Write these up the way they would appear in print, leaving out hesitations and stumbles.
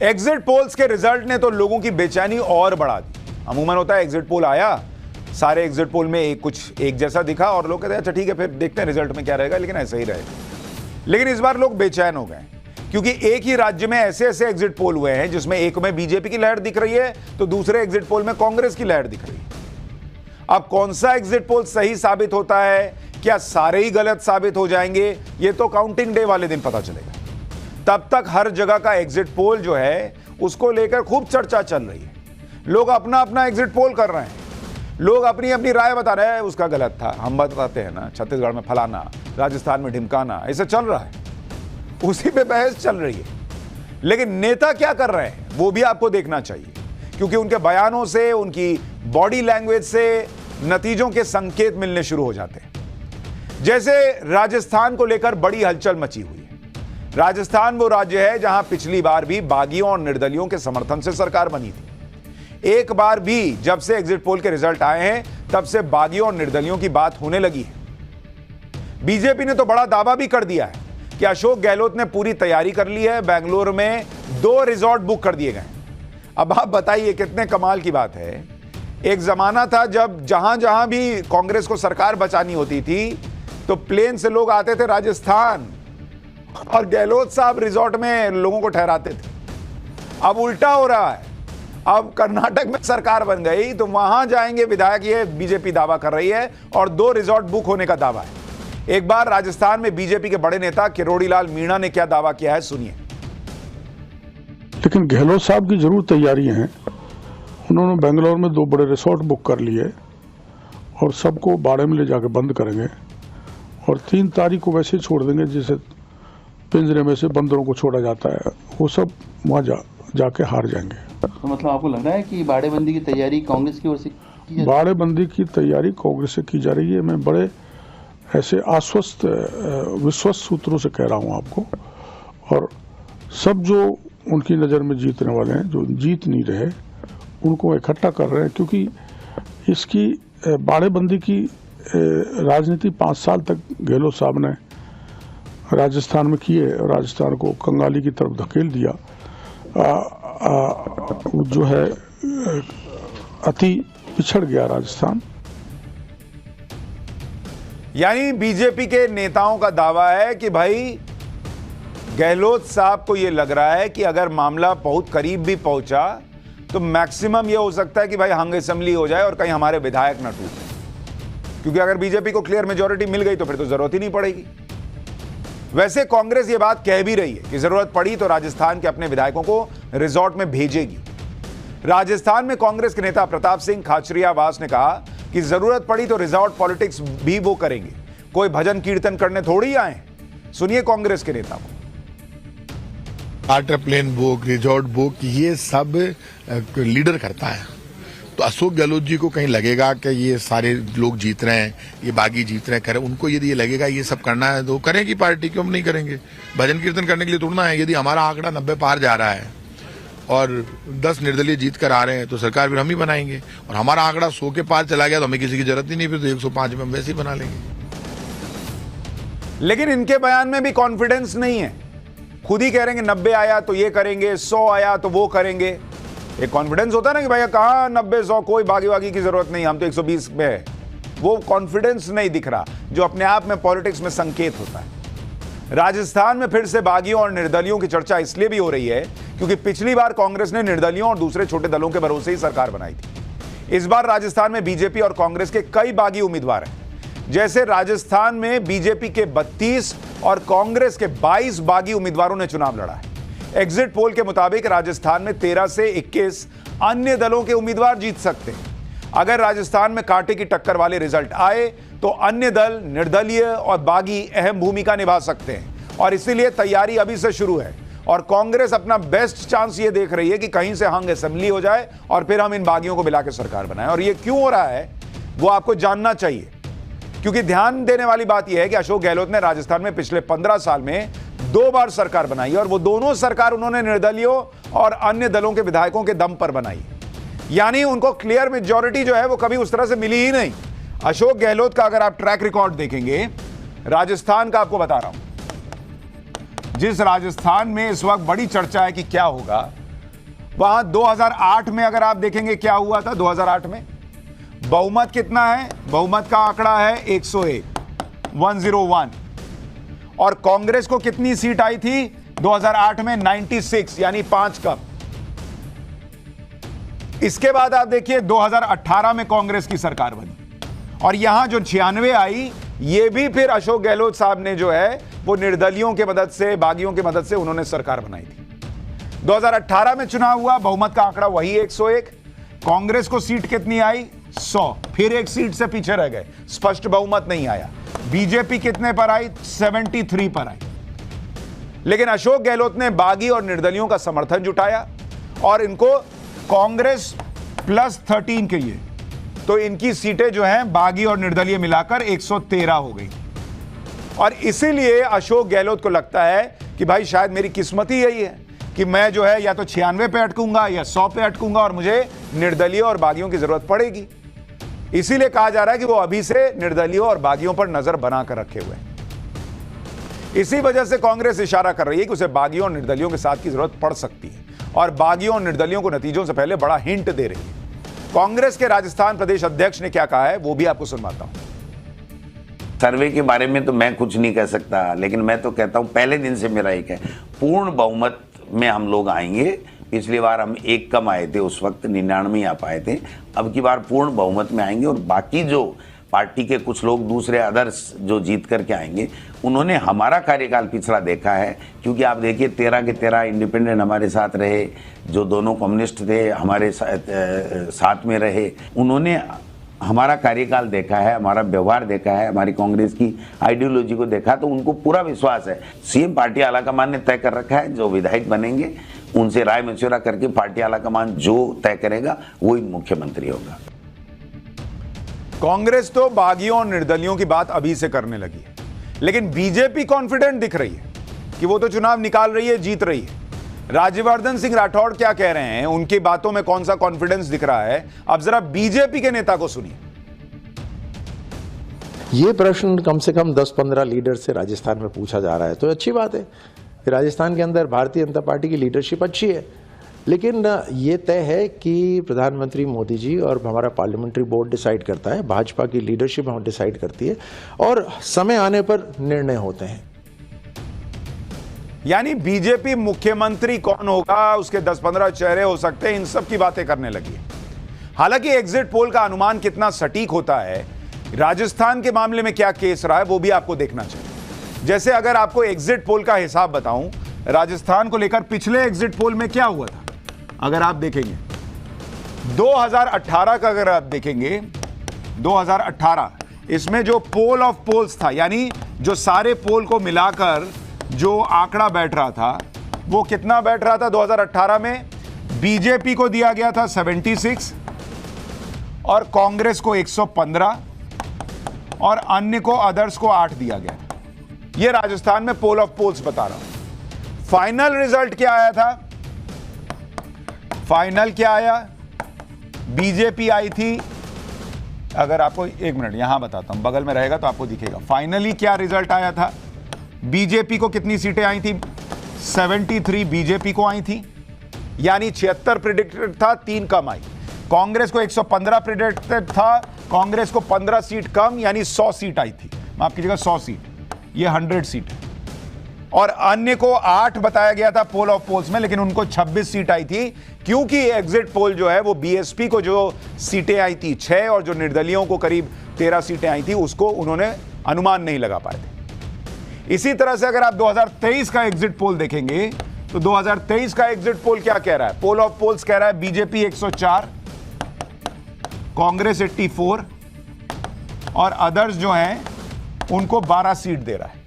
Exit polls के result ने तो लोगों की बेचैनी और बढ़ा दी। अमूमन होता है एग्जिट पोल आया, सारे एग्जिट पोल में एक जैसा दिखा और लोग कहते हैं अच्छा ठीक है फिर देखते हैं रिजल्ट में क्या रहेगा, लेकिन ऐसा ही रहेगा। लेकिन इस बार लोग बेचैन हो गए क्योंकि एक ही राज्य में ऐसे ऐसे एग्जिट पोल हुए हैं जिसमें एक में बीजेपी की लहर दिख रही है तो दूसरे एग्जिट पोल में कांग्रेस की लहर दिख रही है। अब कौन सा एग्जिट पोल सही साबित होता है, क्या सारे ही गलत साबित हो जाएंगे, ये तो काउंटिंग डे वाले दिन पता चलेगा। तब तक हर जगह का एग्जिट पोल जो है उसको लेकर खूब चर्चा चल रही है। लोग अपना अपना एग्जिट पोल कर रहे हैं, लोग अपनी अपनी राय बता रहे हैं, उसका गलत था, हम बताते हैं ना, छत्तीसगढ़ में फलाना, राजस्थान में ढिमकाना, ऐसे चल रहा है, उसी पे बहस चल रही है। लेकिन नेता क्या कर रहे हैं वो भी आपको देखना चाहिए, क्योंकि उनके बयानों से, उनकी बॉडी लैंग्वेज से नतीजों के संकेत मिलने शुरू हो जाते हैं। जैसे राजस्थान को लेकर बड़ी हलचल मची हुई है। राजस्थान वो राज्य है जहां पिछली बार भी बागियों और निर्दलियों के समर्थन से सरकार बनी थी। एक बार भी जब से एग्जिट पोल के रिजल्ट आए हैं तब से बागियों और निर्दलियों की बात होने लगी है। बीजेपी ने तो बड़ा दावा भी कर दिया है कि अशोक गहलोत ने पूरी तैयारी कर ली है, बेंगलुरु में 2 रिजॉर्ट बुक कर दिए गए। अब आप बताइए कितने कमाल की बात है। एक जमाना था जब जहां जहां भी कांग्रेस को सरकार बचानी होती थी तो प्लेन से लोग आते थे राजस्थान और गहलोत साहब रिजॉर्ट में लोगों को ठहराते थे। अब उल्टा हो रहा है, अब कर्नाटक में सरकार बन गई तो वहां जाएंगे विधायक, ये बीजेपी दावा कर रही है, और 2 रिजॉर्ट बुक होने का दावा है। एक बार राजस्थान में बीजेपी के बड़े नेता किरोड़ीलाल मीणा ने क्या दावा किया है, सुनिए। लेकिन गहलोत साहब की जरूर तैयारी है। उन्होंने बेंगलोर में 2 बड़े रिसोर्ट बुक कर लिए और सबको बाड़े में ले जाकर बंद करेंगे और 3 तारीख को वैसे छोड़ देंगे जैसे पिंजरे में से बंदरों को छोड़ा जाता है। वो सब वहाँ जाके हार जाएंगे। तो मतलब आपको लग रहा है कि बाड़ेबंदी की तैयारी कांग्रेस की ओर से की है? बाड़ेबंदी की तैयारी कांग्रेस से की जा रही है। मैं बड़े ऐसे आश्वस्त विश्वस्त सूत्रों से कह रहा हूँ आपको। और सब जो उनकी नज़र में जीतने वाले हैं, जो जीत नहीं रहे, उनको इकट्ठा कर रहे हैं, क्योंकि इसकी बाड़ेबंदी की राजनीति 5 साल तक गहलोत साहब ने राजस्थान में किए और राजस्थान को कंगाली की तरफ धकेल दिया। जो है अति पिछड़ गया राजस्थान। यानी बीजेपी के नेताओं का दावा है कि भाई गहलोत साहब को यह लग रहा है कि अगर मामला बहुत करीब भी पहुंचा तो मैक्सिमम यह हो सकता है कि भाई हंग असेंबली हो जाए और कहीं हमारे विधायक न टूटे, क्योंकि अगर बीजेपी को क्लियर मेजॉरिटी मिल गई तो फिर तो जरूरत ही नहीं पड़ेगी। वैसे कांग्रेस ये बात कह भी रही है कि जरूरत पड़ी तो राजस्थान के अपने विधायकों को रिजॉर्ट में भेजेगी। राजस्थान में कांग्रेस के नेता प्रताप सिंह खाचरियावास ने कहा कि जरूरत पड़ी तो रिजॉर्ट पॉलिटिक्स भी वो करेंगे, कोई भजन कीर्तन करने थोड़ी आए। सुनिए कांग्रेस के नेता को। Charter plane book, resort book, ये सब लीडर करता है। तो अशोक गहलोत जी को कहीं लगेगा कि ये सारे लोग जीत रहे हैं, ये बागी जीत रहे हैं, करें, उनको यदि ये लगेगा ये सब करना है तो करेंगी पार्टी, क्यों नहीं करेंगे। भजन कीर्तन करने के लिए तोड़ना है। यदि हमारा आंकड़ा 90 पार जा रहा है और 10 निर्दलीय जीत कर आ रहे हैं तो सरकार फिर हम ही बनाएंगे, और हमारा आंकड़ा 100 के पार चला गया तो हमें किसी की जरूरत ही नहीं, फिर तो 105 में हम वैसे ही बना लेंगे। लेकिन इनके बयान में भी कॉन्फिडेंस नहीं है। खुद ही कह रहे हैं 90 आया तो ये करेंगे, 100 आया तो वो करेंगे। एक कॉन्फिडेंस होता है ना कि भैया कहां 90-100, कोई बागी वागी की जरूरत नहीं, हम तो 120 में है। वो कॉन्फिडेंस नहीं दिख रहा जो अपने आप में पॉलिटिक्स में संकेत होता है। राजस्थान में फिर से बागियों और निर्दलियों की चर्चा इसलिए भी हो रही है क्योंकि पिछली बार कांग्रेस ने निर्दलियों और दूसरे छोटे दलों के भरोसे ही सरकार बनाई थी। इस बार राजस्थान में बीजेपी और कांग्रेस के कई बागी उम्मीदवार हैं। जैसे राजस्थान में बीजेपी के 32 और कांग्रेस के 22 बागी उम्मीदवारों ने चुनाव लड़ा है। एग्जिट पोल के मुताबिक राजस्थान में 13 से 21 अन्य दलों के उम्मीदवार जीत सकते हैं। अगर राजस्थान में कांटे की टक्कर वाले रिजल्ट आए तो अन्य दल, निर्दलीय और बागी अहम भूमिका निभा सकते हैं और इसीलिए तैयारी अभी से शुरू है। और कांग्रेस अपना बेस्ट चांस ये देख रही है कि कहीं से हंग असेंबली हो जाए और फिर हम इन बागियों को मिला के सरकार बनाएं। और ये क्यों हो रहा है वो आपको जानना चाहिए, क्योंकि ध्यान देने वाली बात यह है कि अशोक गहलोत ने राजस्थान में पिछले 15 साल में 2 बार सरकार बनाई और वो दोनों सरकार उन्होंने निर्दलियों और अन्य दलों के विधायकों के दम पर बनाई। यानी उनको क्लियर मेजॉरिटी जो है वो कभी उस तरह से मिली ही नहीं। अशोक गहलोत का अगर आप ट्रैक रिकॉर्ड देखेंगे, राजस्थान का आपको बता रहा हूं, जिस राजस्थान में इस वक्त बड़ी चर्चा है कि क्या होगा, वहां 2008 में अगर आप देखेंगे क्या हुआ था, 2008 में बहुमत कितना है, बहुमत का आंकड़ा है 101 और कांग्रेस को कितनी सीट आई थी 2008 में 96, यानी 5 कम। इसके बाद आप देखिए 2018 में कांग्रेस की सरकार बनी और यहां जो 96 आई, ये भी फिर अशोक गहलोत साहब ने जो है वो निर्दलियों की मदद से, बागियों की मदद से उन्होंने सरकार बनाई थी। 2018 में चुनाव हुआ, बहुमत का आंकड़ा वही 101, कांग्रेस को सीट कितनी आई 100, फिर एक सीट से पीछे रह गए, स्पष्ट बहुमत नहीं आया। बीजेपी कितने पर आई, 73 पर आई। लेकिन अशोक गहलोत ने बागी और निर्दलियों का समर्थन जुटाया और इनको कांग्रेस +13 के लिए, तो इनकी सीटें जो हैं बागी और निर्दलीय मिलाकर 113 हो गई। और इसीलिए अशोक गहलोत को लगता है कि भाई शायद मेरी किस्मत ही यही है कि मैं जो है या तो 96 पे अटकूंगा या 100 पे अटकूंगा और मुझे निर्दलीय और बागियों की जरूरत पड़ेगी। इसीलिए कहा जा रहा है कि वो अभी से निर्दलियों और बागियों पर नजर बनाकर रखे हुए हैं। इसी वजह से कांग्रेस इशारा कर रही है कि उसे बागियों और निर्दलियों के साथ की जरूरत पड़ सकती है और बागियों और निर्दलियों को नतीजों से पहले बड़ा हिंट दे रही है। कांग्रेस के राजस्थान प्रदेश अध्यक्ष ने क्या कहा है वो भी आपको सुनवाता हूं। सर्वे के बारे में तो मैं कुछ नहीं कह सकता, लेकिन मैं तो कहता हूं पहले दिन से मेरा एक है, पूर्ण बहुमत में हम लोग आएंगे। पिछली बार हम 1 कम आए थे, उस वक्त 99 आ पाए थे। अब की बार पूर्ण बहुमत में आएंगे और बाकी जो पार्टी के कुछ लोग दूसरे अदर्स जो जीत करके आएंगे, उन्होंने हमारा कार्यकाल पिछला देखा है। क्योंकि आप देखिए 13 के 13 इंडिपेंडेंट हमारे साथ रहे, जो दोनों कम्युनिस्ट थे हमारे साथ में रहे, उन्होंने हमारा कार्यकाल देखा है, हमारा व्यवहार देखा है, हमारी कांग्रेस की आइडियोलॉजी को देखा, तो उनको पूरा विश्वास है। सीएम पार्टी आलाकमान ने तय कर रखा है, जो विधायक बनेंगे उनसे राय मशवरा करके पार्टी आलाकमान जो तय करेगा वही मुख्यमंत्री होगा। कांग्रेस तो बागियों और निर्दलियों की बात अभी से करने लगी है, लेकिन बीजेपी कॉन्फिडेंट दिख रही है कि वो तो चुनाव निकाल रही है, जीत रही है। राज्यवर्धन सिंह राठौड़ क्या कह रहे हैं, उनकी बातों में कौन सा कॉन्फिडेंस दिख रहा है, अब जरा बीजेपी के नेता को सुनिए। ये प्रश्न कम से कम 10-15 लीडर से राजस्थान में पूछा जा रहा है, तो अच्छी बात है। राजस्थान के अंदर भारतीय जनता पार्टी की लीडरशिप अच्छी है, लेकिन ये तय है कि प्रधानमंत्री मोदी जी और हमारा पार्लियामेंट्री बोर्ड डिसाइड करता है, भाजपा की लीडरशिप हम डिसाइड करती है और समय आने पर निर्णय होते हैं। यानी बीजेपी मुख्यमंत्री कौन होगा, उसके 10-15 चेहरे हो सकते हैं, इन सब की बातें करने लगी है। हालांकि एग्जिट पोल का अनुमान कितना सटीक होता है, राजस्थान के मामले में क्या केस रहा है, वो भी आपको देखना चाहिए। जैसे अगर आपको एग्जिट पोल का हिसाब बताऊं, राजस्थान को लेकर पिछले एग्जिट पोल में क्या हुआ था, अगर आप देखेंगे 2018 का, अगर आप देखेंगे 2018, इसमें जो पोल ऑफ पोल्स था, यानी जो सारे पोल को मिलाकर जो आंकड़ा बैठ रहा था, वो कितना बैठ रहा था 2018 में, बीजेपी को दिया गया था 76 और कांग्रेस को 115 और अन्य को, अदर्स को 8 दिया गया। ये राजस्थान में पोल ऑफ पोल्स बता रहा हूं। फाइनल रिजल्ट क्या आया था, फाइनल क्या आया, बीजेपी आई थी, अगर आपको 1 मिनट यहां बताता हूं, बगल में रहेगा तो आपको दिखेगा। फाइनली क्या रिजल्ट आया था, बीजेपी को कितनी सीटें आई थी, 73 बीजेपी को आई थी, यानी 76 प्रेडिक्टेड था, 3 कम आई। कांग्रेस को 115 प्रेडिक्टेड था, कांग्रेस को 15 सीट कम, यानी 100 सीट आई थी, माफ कीजिएगा 100 सीट, ये 100 सीट है। और अन्य को 8 बताया गया था पोल ऑफ पोल्स में, लेकिन उनको 26 सीट आई थी, क्योंकि एग्जिट पोल जो है वो बीएसपी को जो सीटें आई थी 6 और जो निर्दलियों को करीब 13 सीटें आई थी, उसको उन्होंने अनुमान नहीं लगा पाए थे। इसी तरह से अगर आप 2023 का एग्जिट पोल देखेंगे तो 2023 का एग्जिट पोल क्या कह रहा है, पोल ऑफ पोल्स कह रहा है बीजेपी 104, कांग्रेस 84 और अदर्स जो हैं उनको 12 सीट दे रहा है।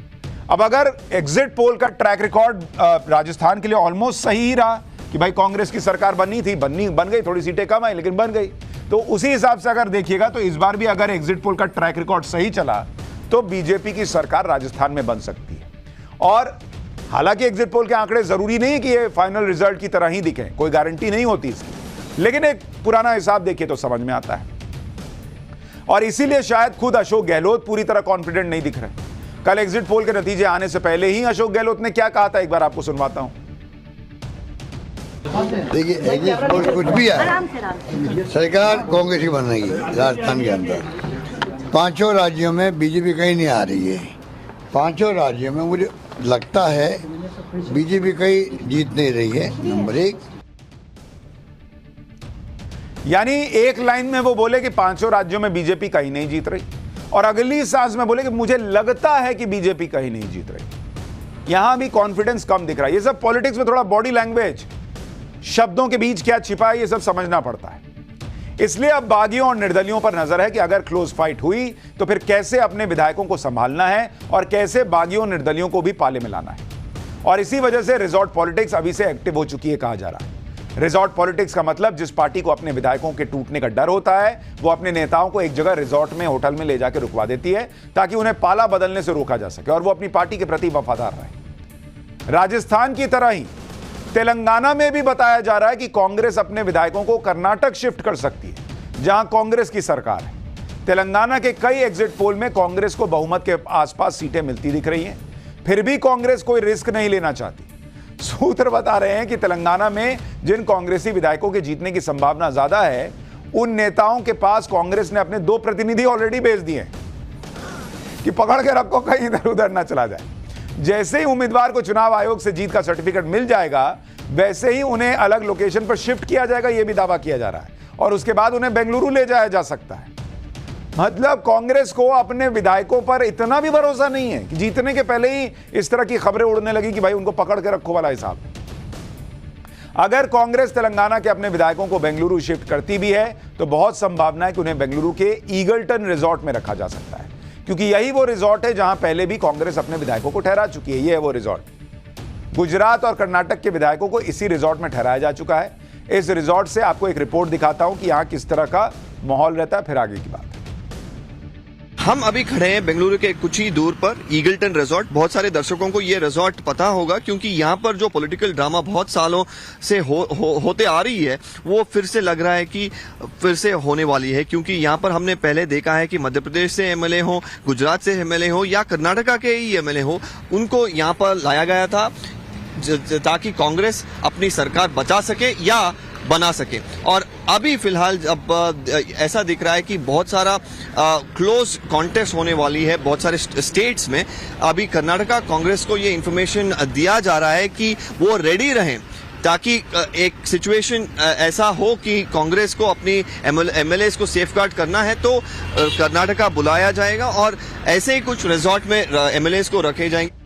अब अगर एग्जिट पोल का ट्रैक रिकॉर्ड राजस्थान के लिए ऑलमोस्ट सही ही रहा कि भाई कांग्रेस की सरकार बननी थी, बन गई, थोड़ी सीटें कम आई लेकिन बन गई, तो उसी हिसाब से अगर देखिएगा तो इस बार भी अगर एग्जिट पोल का ट्रैक रिकॉर्ड सही चला तो बीजेपी की सरकार राजस्थान में बन सकती है। और हालांकि एग्जिट पोल के आंकड़े जरूरी नहीं कि ये फाइनल रिजल्ट की तरह ही दिखें, कोई गारंटी नहीं होती इसकी, लेकिन एक पुराना हिसाब देखिए तो समझ में आता है। और इसीलिए शायद खुद अशोक गहलोत पूरी तरह कॉन्फिडेंट नहीं दिख रहे। कल एग्जिट पोल के नतीजे आने से पहले ही अशोक गहलोत ने क्या कहा था, एक बार आपको सुनवाता हूं। देखिए एग्जिट पोल कुछ भी है, सरकार कांग्रेस की बन रही है राजस्थान के अंदर। 5 राज्यों में बीजेपी कहीं नहीं आ रही है। 5 राज्यों में मुझे लगता है बीजेपी कहीं जीत नहीं रही है, नंबर 1। यानी एक लाइन में वो बोले कि 5 राज्यों में बीजेपी कहीं नहीं जीत रही, और अगली सांस में बोले कि मुझे लगता है कि बीजेपी कहीं नहीं जीत रही। यहां भी कॉन्फिडेंस कम दिख रहा है। ये सब पॉलिटिक्स में थोड़ा बॉडी लैंग्वेज, शब्दों के बीच क्या छिपा है, ये सब समझना पड़ता है। इसलिए अब बागियों और निर्दलियों पर नजर है कि अगर क्लोज फाइट हुई तो फिर कैसे अपने विधायकों को संभालना है और कैसे बागियों और निर्दलियों को भी पाले में लाना है। और इसी वजह से रिजॉर्ट पॉलिटिक्स अभी से एक्टिव हो चुकी है कहा जा रहा है। रिजॉर्ट पॉलिटिक्स का मतलब जिस पार्टी को अपने विधायकों के टूटने का डर होता है वो अपने नेताओं को एक जगह रिजॉर्ट में, होटल में ले जाकर रुकवा देती है ताकि उन्हें पाला बदलने से रोका जा सके और वो अपनी पार्टी के प्रति वफादार रहे। राजस्थान की तरह ही तेलंगाना में भी बताया जा रहा है कि कांग्रेस अपने विधायकों को कर्नाटक शिफ्ट कर सकती है जहां कांग्रेस की सरकार है। तेलंगाना के कई एग्जिट पोल में कांग्रेस को बहुमत के आसपास सीटें मिलती दिख रही हैं, फिर भी कांग्रेस कोई रिस्क नहीं लेना चाहती। सूत्र बता रहे हैं कि तेलंगाना में जिन कांग्रेसी विधायकों के जीतने की संभावना ज्यादा है उन नेताओं के पास कांग्रेस ने अपने 2 प्रतिनिधि ऑलरेडी भेज दिए हैं कि पकड़ के रखो, कहीं इधर उधर ना चला जाए। जैसे ही उम्मीदवार को चुनाव आयोग से जीत का सर्टिफिकेट मिल जाएगा वैसे ही उन्हें अलग लोकेशन पर शिफ्ट किया जाएगा, यह भी दावा किया जा रहा है, और उसके बाद उन्हें बेंगलुरु ले जाया जा सकता है। मतलब कांग्रेस को अपने विधायकों पर इतना भी भरोसा नहीं है कि जीतने के पहले ही इस तरह की खबरें उड़ने लगी कि भाई उनको पकड़ के रखो वाला हिसाब। अगर कांग्रेस तेलंगाना के अपने विधायकों को बेंगलुरु शिफ्ट करती भी है तो बहुत संभावना है कि उन्हें बेंगलुरु के ईगल्टन रिजॉर्ट में रखा जा सकता है, क्योंकि यही वो रिजॉर्ट है जहां पहले भी कांग्रेस अपने विधायकों को ठहरा चुकी है। यह है वो रिजॉर्ट। गुजरात और कर्नाटक के विधायकों को इसी रिजॉर्ट में ठहराया जा चुका है। इस रिजॉर्ट से आपको एक रिपोर्ट दिखाता हूं कि यहां किस तरह का माहौल रहता है, फिर आगे की बात। हम अभी खड़े हैं बेंगलुरु के कुछ ही दूर पर ईगल्टन रिजॉर्ट। बहुत सारे दर्शकों को ये रिजॉर्ट पता होगा क्योंकि यहाँ पर जो पॉलिटिकल ड्रामा बहुत सालों से होते आ रही है वो फिर से लग रहा है कि फिर से होने वाली है, क्योंकि यहाँ पर हमने पहले देखा है कि मध्य प्रदेश से एमएलए हो, गुजरात से एमएलए हो या कर्नाटका के ही एमएलए हो, उनको यहाँ पर लाया गया था ताकि कांग्रेस अपनी सरकार बचा सके या बना सके। और अभी फिलहाल अब ऐसा दिख रहा है कि बहुत सारा क्लोज कॉन्टेस्ट होने वाली है बहुत सारे स्टेट्स में। अभी कर्नाटका कांग्रेस को ये इन्फॉर्मेशन दिया जा रहा है कि वो रेडी रहें ताकि एक सिचुएशन ऐसा हो कि कांग्रेस को अपनी एमएलएस को सेफगार्ड करना है तो कर्नाटका बुलाया जाएगा और ऐसे ही कुछ रिजॉर्ट में एमएलएस को रखे जाएंगे।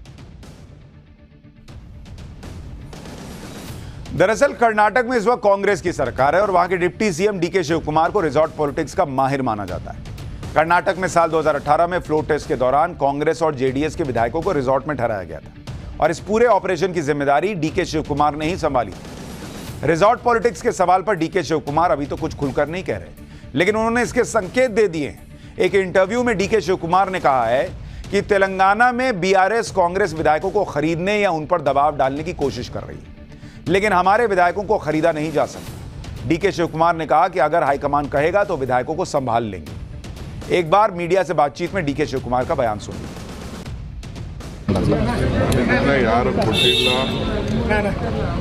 दरअसल कर्नाटक में इस वक्त कांग्रेस की सरकार है और वहां के deputy CM DK Shivakumar को रिजॉर्ट पॉलिटिक्स का माहिर माना जाता है। कर्नाटक में साल 2018 में फ्लोर टेस्ट के दौरान कांग्रेस और जेडीएस के विधायकों को रिजॉर्ट में ठहराया गया था और इस पूरे ऑपरेशन की जिम्मेदारी डीके शिव कुमार ने ही संभाली। रिजॉर्ट पॉलिटिक्स के सवाल पर डीके शिव कुमार अभी तो कुछ खुलकर नहीं कह रहे, लेकिन उन्होंने इसके संकेत दे दिए। एक इंटरव्यू में डीके शिव कुमार ने कहा है कि तेलंगाना में बीआरएस कांग्रेस विधायकों को खरीदने या उन पर दबाव डालने की कोशिश कर रही है, लेकिन हमारे विधायकों को खरीदा नहीं जा सकता। डीके शिव कुमार ने कहा कि अगर हाईकमान कहेगा तो विधायकों को संभाल लेंगे। एक बार मीडिया से बातचीत में डीके शिव कुमार का बयान सुनिए। ಯಾರು ಕೊಟ್ಟಿಲ್ಲ,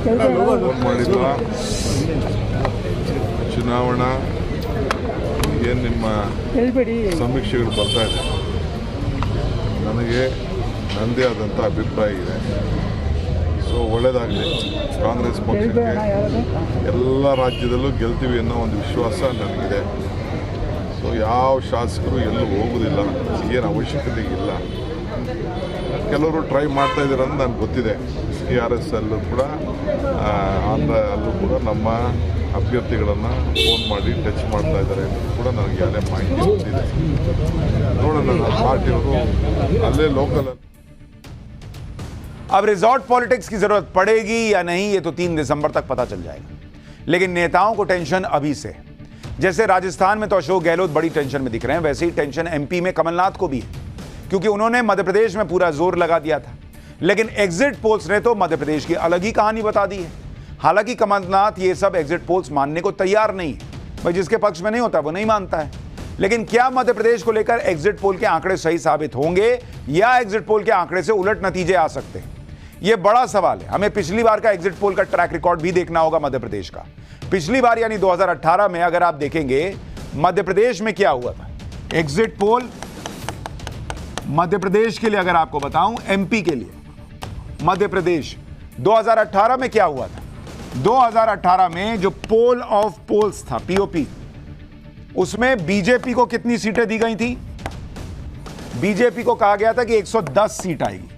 ಫೋನ್ ಮಾಡಿಲ್ಲ, ಚುನಾವಣಾ ಏನು ನಿಮ್ಮ ಸಮೀಕ್ಷೆಗಳು ಬರ್ತಾ ಇದೆ, ನನಗೆ ನನ್ನದೇ ಆದಂಥ ಅಭಿಪ್ರಾಯ ಇದೆ. ಸೊ ಒಳ್ಳೆಯದಾಗಲಿ, ಕಾಂಗ್ರೆಸ್ ಪಕ್ಷಕ್ಕೆ ಎಲ್ಲ ರಾಜ್ಯದಲ್ಲೂ ಗೆಲ್ತೀವಿ ಅನ್ನೋ ಒಂದು ವಿಶ್ವಾಸ ನನಗಿದೆ. ಸೊ ಯಾವ ಶಾಸಕರು ಎಲ್ಲೂ ಹೋಗೋದಿಲ್ಲ, ಏನು ಅವಶ್ಯಕತೆ ಇಲ್ಲ. ಕೆಲವರು ಟ್ರೈ ಮಾಡ್ತಾ ಇದ್ದಾರೆ ಅಂತ ನನಗೆ ಗೊತ್ತಿದೆ. TRS ಅಲ್ಲೂ ಕೂಡ ಆಂಧ್ರ ಅಲ್ಲೂ ಕೂಡ ನಮ್ಮ ಅಭ್ಯರ್ಥಿಗಳನ್ನು ಫೋನ್ ಮಾಡಿ ಟಚ್ ಮಾಡ್ತಾ ಇದ್ದಾರೆ ಅಂತ ಕೂಡ ನನಗೆ ಅಲ್ಲೇ ಮಾಹಿತಿ ಬಂದಿದೆ. ನೋಡೋಣ, ನಮ್ಮ ಪಾರ್ಟಿಯವರು ಅಲ್ಲೇ ಲೋಕಲ್. अब रिजॉर्ट पॉलिटिक्स की जरूरत पड़ेगी या नहीं ये तो 3 दिसंबर तक पता चल जाएगा, लेकिन नेताओं को टेंशन अभी से। जैसे राजस्थान में तो अशोक गहलोत बड़ी टेंशन में दिख रहे हैं, वैसे ही टेंशन एमपी में कमलनाथ को भी है, क्योंकि उन्होंने मध्य प्रदेश में पूरा जोर लगा दिया था। लेकिन एग्जिट पोल्स ने तो मध्य प्रदेश की अलग ही कहानी बता दी है। हालांकि कमलनाथ ये सब एग्जिट पोल्स मानने को तैयार नहीं है, भाई जिसके पक्ष में नहीं होता वो नहीं मानता है। लेकिन क्या मध्य प्रदेश को लेकर एग्जिट पोल के आंकड़े सही साबित होंगे या एग्जिट पोल के आंकड़े से उलट नतीजे आ सकते हैं, यह बड़ा सवाल है। हमें पिछली बार का एग्जिट पोल का ट्रैक रिकॉर्ड भी देखना होगा मध्य प्रदेश का। पिछली बार यानी 2018 में अगर आप देखेंगे मध्य प्रदेश में क्या हुआ था, एग्जिट पोल मध्य प्रदेश के लिए अगर आपको बताऊं, एमपी के लिए मध्य प्रदेश 2018 में क्या हुआ था। 2018 में जो पोल ऑफ पोल्स था, पीओपी, उसमें बीजेपी को कितनी सीटें दी गई थी? बीजेपी को कहा गया था कि 110 सीट आएगी,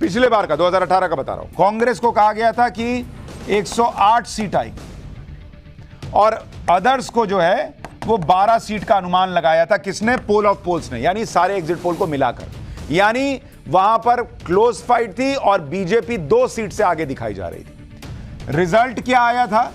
पिछले बार का 2018 का बता रहा हूं। कांग्रेस को कहा गया था कि 108 सीट आएगी और अदर्स को जो है वो 12 सीट का अनुमान लगाया था। किसने? पोल ऑफ पोल्स ने, यानी सारे एग्जिट पोल को मिलाकर। यानी वहां पर क्लोज फाइट थी और बीजेपी 2 सीट से आगे दिखाई जा रही थी। रिजल्ट क्या आया था?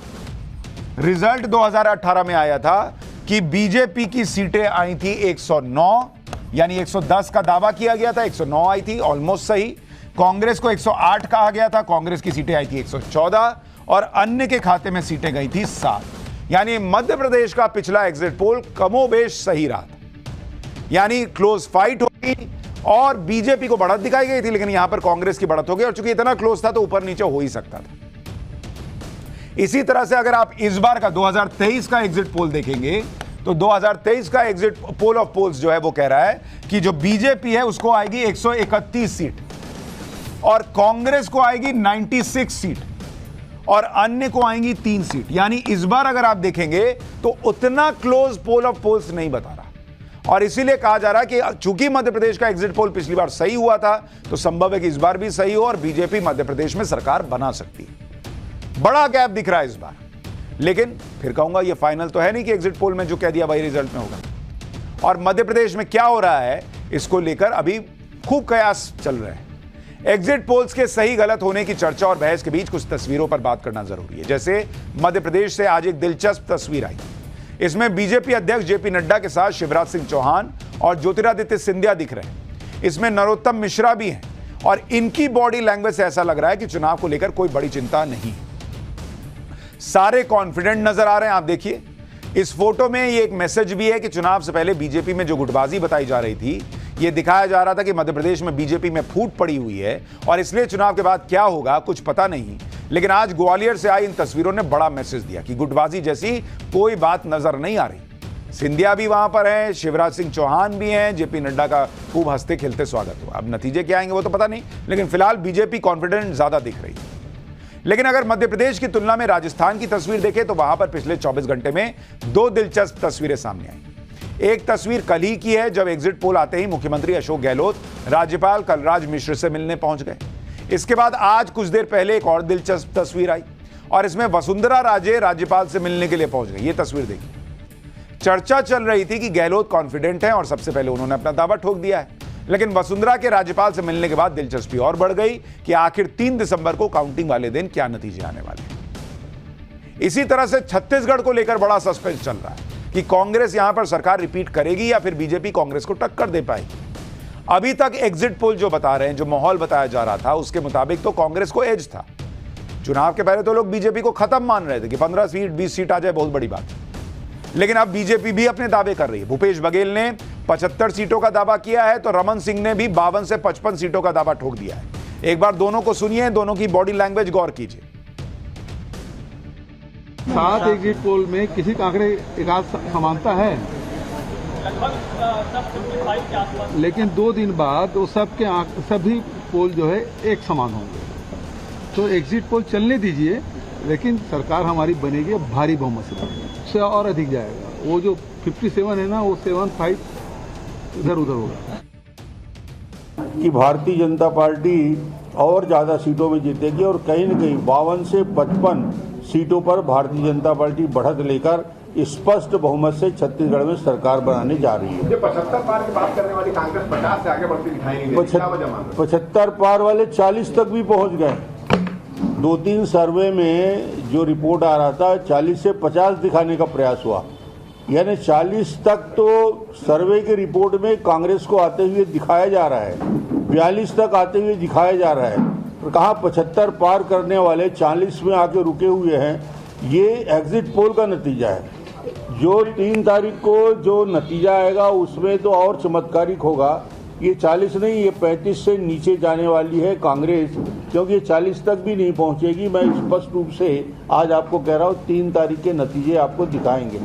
रिजल्ट 2018 में आया था कि बीजेपी की सीटें आई थी 109, यानी 110 का दावा किया गया था, 109 आई थी, ऑलमोस्ट सही। कांग्रेस को 108 कहा गया था, कांग्रेस की सीटें आई थी 114 और अन्य के खाते में सीटें गई थी 7। यानी मध्य प्रदेश का पिछला एग्जिट पोल कमोबेश सही रहा था, यानी क्लोज फाइट होगी और बीजेपी को बढ़त दिखाई गई थी, लेकिन यहां पर कांग्रेस की बढ़त हो गई और चूंकि इतना क्लोज था तो ऊपर नीचे हो ही सकता था। इसी तरह से अगर आप इस बार का 2023 का एग्जिट पोल देखेंगे तो 2023 का एग्जिट पोल ऑफ पोल्स जो है वो कह रहा है कि जो बीजेपी है उसको आएगी 131 सीट और कांग्रेस को आएगी 96 सीट और अन्य को आएंगी 3 सीट। यानी इस बार अगर आप देखेंगे तो उतना क्लोज पोल ऑफ पोल्स नहीं बता रहा और इसीलिए कहा जा रहा है कि चूंकि मध्य प्रदेश का एग्जिट पोल पिछली बार सही हुआ था तो संभव है कि इस बार भी सही हो और बीजेपी मध्य प्रदेश में सरकार बना सकती है। बड़ा गैप दिख रहा है इस बार, लेकिन फिर कहूंगा ये फाइनल तो है नहीं कि एग्जिट पोल में जो कह दिया वही रिजल्ट में होगा। और मध्य प्रदेश में क्या हो रहा है इसको लेकर अभी खूब कयास चल रहे हैं। एग्जिट पोल्स के सही गलत होने की चर्चा और बहस के बीच कुछ तस्वीरों पर बात करना जरूरी है। जैसे मध्य प्रदेश से आज एक दिलचस्प तस्वीर आई। इसमें बीजेपी अध्यक्ष जेपी नड्डा के साथ शिवराज सिंह चौहान और ज्योतिरादित्य सिंधिया दिख रहे हैं। इसमें नरोत्तम मिश्रा भी हैं और इनकी बॉडी लैंग्वेज से ऐसा लग रहा है कि चुनाव को लेकर कोई बड़ी चिंता नहीं। सारे कॉन्फिडेंट नजर आ रहे हैं। आप देखिए इस फोटो में ये एक मैसेज भी है कि चुनाव से पहले बीजेपी में जो गुटबाजी बताई जा रही थी, ये दिखाया जा रहा था कि मध्य प्रदेश में बीजेपी में फूट पड़ी हुई है और इसलिए चुनाव के बाद क्या होगा कुछ पता नहीं। लेकिन आज ग्वालियर से आई इन तस्वीरों ने बड़ा मैसेज दिया कि गुटबाजी जैसी कोई बात नजर नहीं आ रही। सिंधिया भी वहां पर हैं, शिवराज सिंह चौहान भी हैं, जेपी नड्डा का खूब हंसते खेलते स्वागत हुआ। अब नतीजे क्या आएंगे वो तो पता नहीं, लेकिन फिलहाल बीजेपी कॉन्फिडेंट ज्यादा दिख रही है। लेकिन अगर मध्य प्रदेश की तुलना में राजस्थान की तस्वीर देखें तो वहां पर पिछले 24 घंटे में 2 दिलचस्प तस्वीरें सामने आई। एक तस्वीर कल ही की है जब एग्जिट पोल आते ही मुख्यमंत्री अशोक गहलोत राज्यपाल कलराज मिश्र से मिलने पहुंच गए। इसके बाद आज कुछ देर पहले एक और दिलचस्प तस्वीर आई और इसमें वसुंधरा राजे राज्यपाल से मिलने के लिए पहुंच गई। ये तस्वीर देखिए। चर्चा चल रही थी कि गहलोत कॉन्फिडेंट हैं और सबसे पहले उन्होंने अपना दावा ठोक दिया है, लेकिन वसुंधरा के राज्यपाल से मिलने के बाद दिलचस्पी और बढ़ गई कि आखिर 3 दिसंबर को काउंटिंग वाले दिन क्या नतीजे आने वाले हैं। इसी तरह से छत्तीसगढ़ को लेकर बड़ा सस्पेंस चल रहा है कि कांग्रेस यहां पर सरकार रिपीट करेगी या फिर बीजेपी कांग्रेस को टक्कर दे पाएगी। अभी तक एग्जिट पोल जो बता रहे हैं, जो माहौल बताया जा रहा था उसके मुताबिक तो कांग्रेस को एज था। चुनाव के पहले तो लोग बीजेपी को खत्म मान रहे थे कि 15 सीट 20 सीट आ जाए बहुत बड़ी बात है, लेकिन अब बीजेपी भी अपने दावे कर रही है। भूपेश बघेल ने 75 सीटों का दावा किया है तो रमन सिंह ने भी 52 से 55 सीटों का दावा ठोक दिया है। एक बार दोनों को सुनिए, दोनों की बॉडी लैंग्वेज गौर कीजिए। 7 एग्जिट पोल में किसी का आंकड़े एकाध समानता है, लेकिन 2 दिन बाद वो सभी पोल जो है एक समान होंगे। तो एग्जिट पोल चलने दीजिए, लेकिन सरकार हमारी बनेगी भारी बहुमत से बनेगी, उससे और अधिक जाएगा। वो जो 57 है ना, वो 75 इधर उधर होगा। कि भारतीय जनता पार्टी और ज़्यादा सीटों में जीतेगी और कहीं न कहीं 52 से 55 सीटों पर भारतीय जनता पार्टी बढ़त लेकर स्पष्ट बहुमत से छत्तीसगढ़ में सरकार बनाने जा रही है। 75 पार की बात करने वाली कांग्रेस 50 से आगे बढ़ती दिखाई नहीं देती। 75 पार वाले 40 तक भी पहुंच गए। 2-3 सर्वे में जो रिपोर्ट आ रहा था 40 से 50 दिखाने का प्रयास हुआ, यानी 40 तक तो सर्वे की रिपोर्ट में कांग्रेस को आते हुए दिखाया जा रहा है, 42 तक आते हुए दिखाया जा रहा है। और कहाँ 75 पार करने वाले 40 में आके रुके हुए हैं। ये एग्जिट पोल का नतीजा है। जो 3 तारीख को जो नतीजा आएगा उसमें तो और चमत्कारिक होगा ये 40 नहीं, ये 35 से नीचे जाने वाली है कांग्रेस, क्योंकि ये 40 तक भी नहीं पहुंचेगी। मैं स्पष्ट रूप से आज आपको कह रहा हूँ 3 तारीख के नतीजे आपको दिखाएंगे।